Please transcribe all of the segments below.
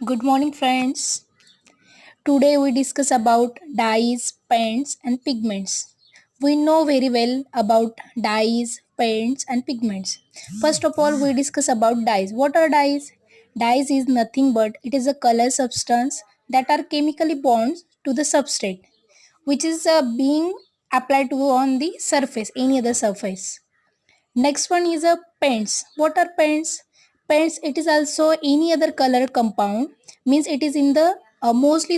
Good morning, friends. Today we discuss about dyes, paints, and pigments. We know very well about dyes, paints, and pigments. First of all, we discuss about dyes. What are dyes? Dyes is nothing but it is a color substance that are chemically bonds to the substrate, which is being applied to on the surface, any other surface. Next one is a paints. What are paints? Paints, it is also any other color compound, means it is in the mostly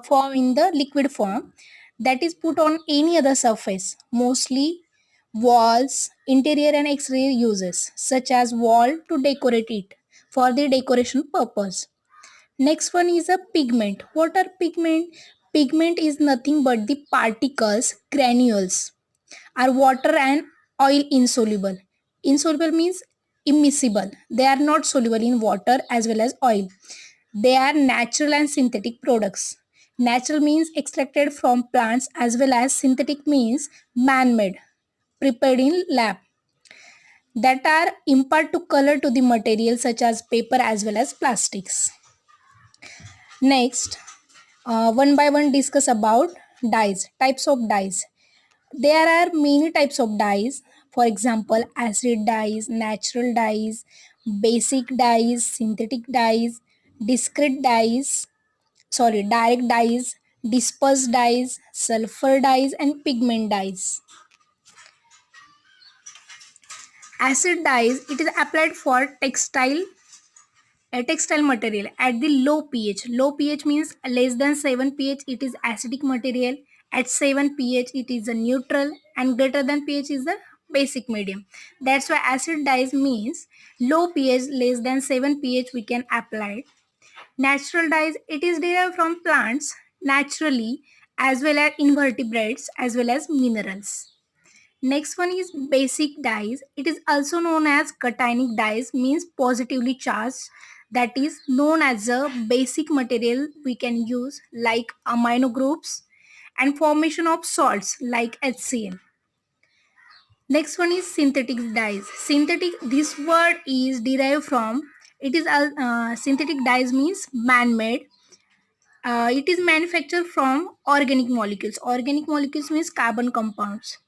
form in the liquid form that is put on any other surface, mostly walls, interior and exterior uses such as wall to decorate it for the decoration purpose. Next one is a pigment. What are pigment? Pigment is nothing but the particles, granules are water and oil insoluble. Insoluble means immiscible. They are not soluble in water as well as oil. They are natural and synthetic products. Natural means extracted from plants as well as synthetic means man-made, prepared in lab that are impart to color to the material such as paper as well as plastics. Next, one by one discuss about dyes, types of dyes. There are many types of dyes. For example, acid dyes, natural dyes, basic dyes, synthetic dyes, discrete dyes, direct dyes, dispersed dyes, sulfur dyes, and pigment dyes. Acid dyes, it is applied for textile material at the low pH. Low pH means less than 7 pH, it is acidic material. At 7 pH, it is a neutral, and greater than pH is the basic medium. That's why acid dyes means low pH, less than 7 pH we can apply. Natural dyes, it is derived from plants naturally as well as invertebrates as well as minerals. Next one is basic dyes. It is also known as cationic dyes, means positively charged. That is known as a basic material we can use like amino groups and formation of salts like HCl. Next one is synthetic dyes. Synthetic, this word is derived from, it is synthetic dyes means man-made. It is manufactured from organic molecules. Organic molecules means carbon compounds.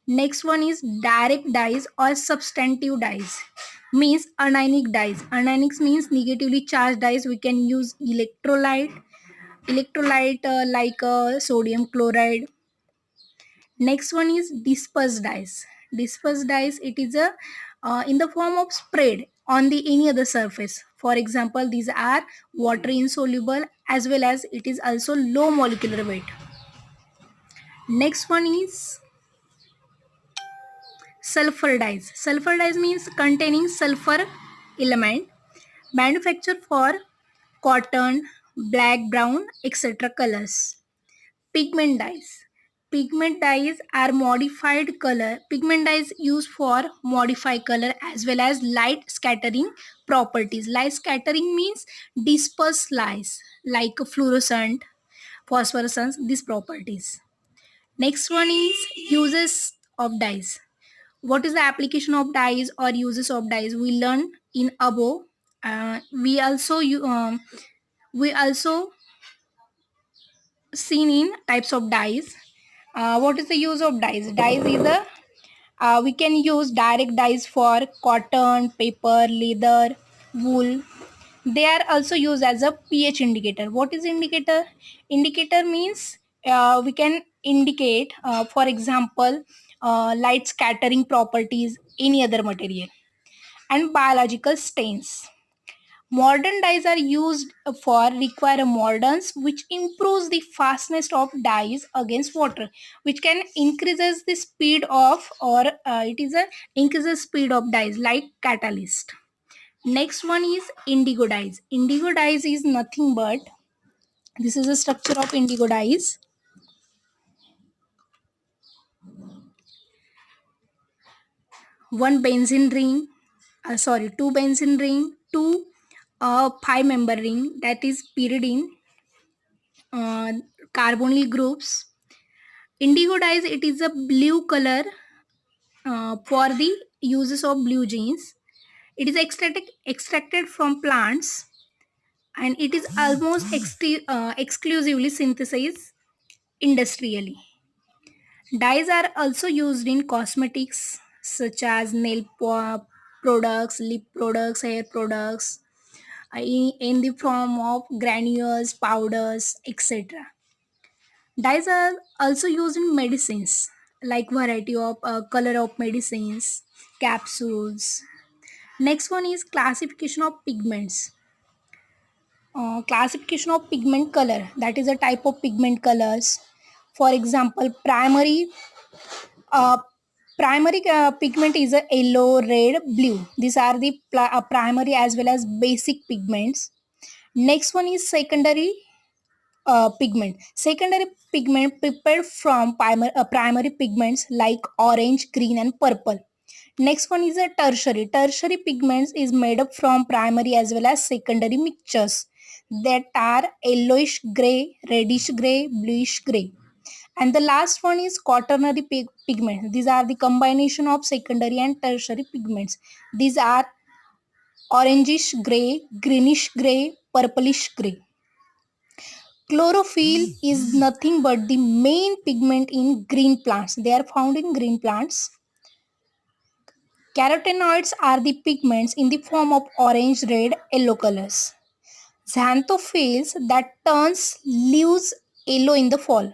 Next one is direct dyes or substantive dyes. Means anionic dyes. Anionic means negatively charged dyes. We can use electrolyte like sodium chloride. Next one is dispersed dyes. Dispersed dyes, it is a in the form of spread on the any other surface. For example, these are water insoluble as well as it is also low molecular weight. Next one is sulfur dyes. Sulfur dyes means containing sulfur element, manufactured for cotton, black, brown, etc. colors. Pigment dyes. Pigment dyes are modified color. Pigment dyes used for modify color as well as light scattering properties. Light scattering means disperse lights like fluorescent, phosphorescence, these properties. Next one is uses of dyes. What is the application of dyes or uses of dyes? We learn in above. We also seen in types of dyes. What is the use of dyes? Dyes is a we can use direct dyes for cotton, paper, leather, wool. They are also used as a pH indicator. What is indicator? Indicator means we can indicate, for example, light scattering properties, any other material, and biological stains. Modern dyes are used for require mordants which improves the fastness of dyes against water, which can increases the speed of or it is a increases speed of dyes like catalyst. Next one is indigo dyes. Indigo dyes is nothing but this is the structure of indigo dyes. One benzene ring, two benzene ring, two 5-member ring that is pyridine, uh, carbonyl groups. Indigo dyes, it is a blue color for the uses of blue jeans. It is extracted from plants and it is almost exclusively synthesized industrially. Dyes are also used in cosmetics such as products, lip products, hair products, in the form of granules, powders, etc. Dyes are also used in medicines like variety of color of medicines, capsules. Next one is classification of pigments. Classification of pigment color, that is a type of pigment colors. For example, uh, primary pigment is a yellow, red, blue. These are the primary as well as basic pigments. Next one is secondary pigment. Secondary pigment prepared from primary pigments like orange, green, and purple. Next one is a tertiary. Tertiary pigments is made up from primary as well as secondary mixtures that are yellowish gray, reddish gray, bluish gray. And the last one is quaternary pigments. These are the combination of secondary and tertiary pigments. These are orangish gray, greenish gray, purplish gray. Chlorophyll is nothing but the main pigment in green plants. They are found in green plants. Carotenoids are the pigments in the form of orange, red, yellow colors. Xanthophylls that turns leaves yellow in the fall.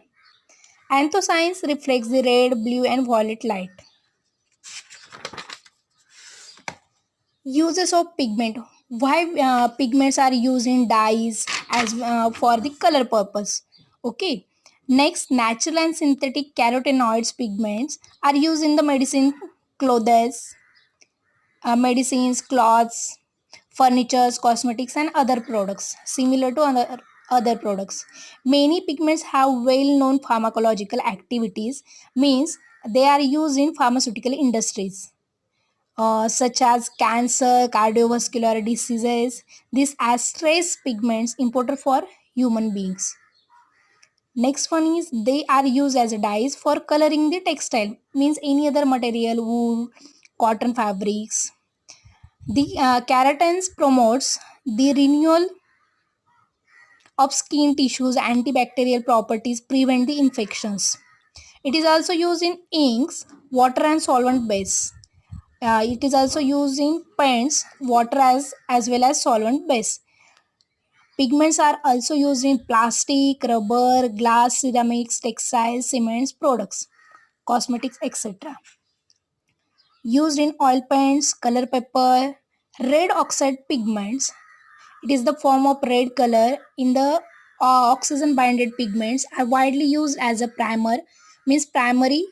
Anthocyanins reflects the red, blue, and violet light. Uses of pigment. Why pigments are used in dyes as for the color purpose. Okay. Next, natural and synthetic carotenoids pigments are used in the clothes, medicines, cloths, furnitures, cosmetics, and other products similar to other products. Many pigments have well-known pharmacological activities, means they are used in pharmaceutical industries such as cancer, cardiovascular diseases. These as trace pigments imported for human beings. Next one is they are used as dyes for coloring the textile, means any other material, wool, cotton fabrics. The keratins promotes the renewal of skin tissues, antibacterial properties, prevent the infections. It is also used in inks, water and solvent base. It is also used in paints, water as well as solvent base. Pigments are also used in plastic, rubber, glass, ceramics, textiles, cements, products, cosmetics, etc. Used in oil paints, color paper, red oxide pigments. It is the form of red color in the oxygen binded pigments are widely used as a primer, means primary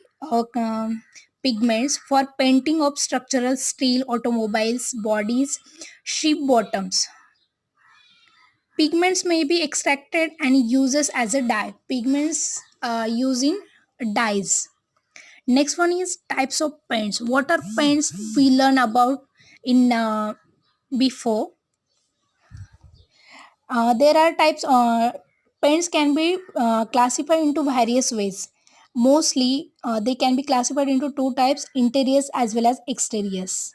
pigments for painting of structural steel, automobiles, bodies, ship bottoms. Pigments may be extracted and uses as a dye. Pigments using dyes. Next one is types of paints. What are paints we learn about in before? There are types. Paints can be classified into various ways. Mostly, they can be classified into two types: interiors as well as exteriors.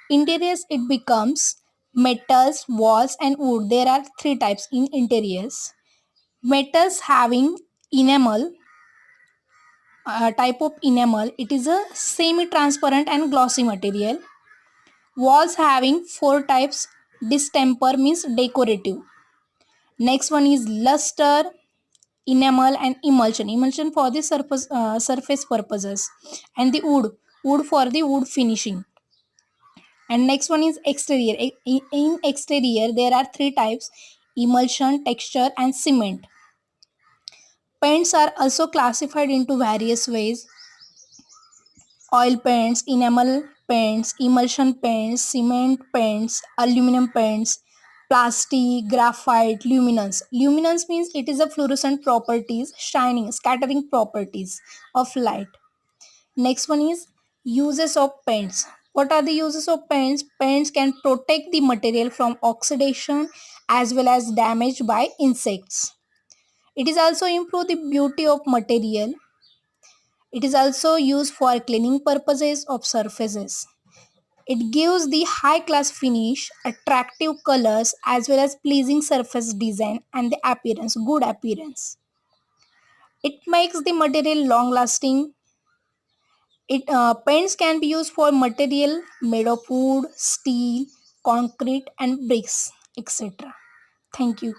Interiors, it becomes metals, walls, and wood. There are three types in interiors. Metals having enamel, type of enamel. It is a semi-transparent and glossy material. Walls having four types. Distemper means decorative. Next one is luster, enamel, and emulsion. Emulsion for the surface purposes, and the wood for the wood finishing. And next one is exterior. In exterior, there are three types: emulsion, texture, and cement. Paints are also classified into various ways: oil paints, enamel paints, emulsion paints, cement paints, aluminum paints, plastic, graphite, luminance. Luminance means it is a fluorescent properties, shining, scattering properties of light. Next one is uses of paints. What are the uses of paints? Paints can protect the material from oxidation as well as damage by insects. It is also improve the beauty of material. It is also used for cleaning purposes of surfaces. It gives the high class finish, attractive colors, as well as pleasing surface design and the appearance, good appearance. It makes the material long lasting. Paints can be used for material made of wood, steel, concrete, and bricks, etc. Thank you.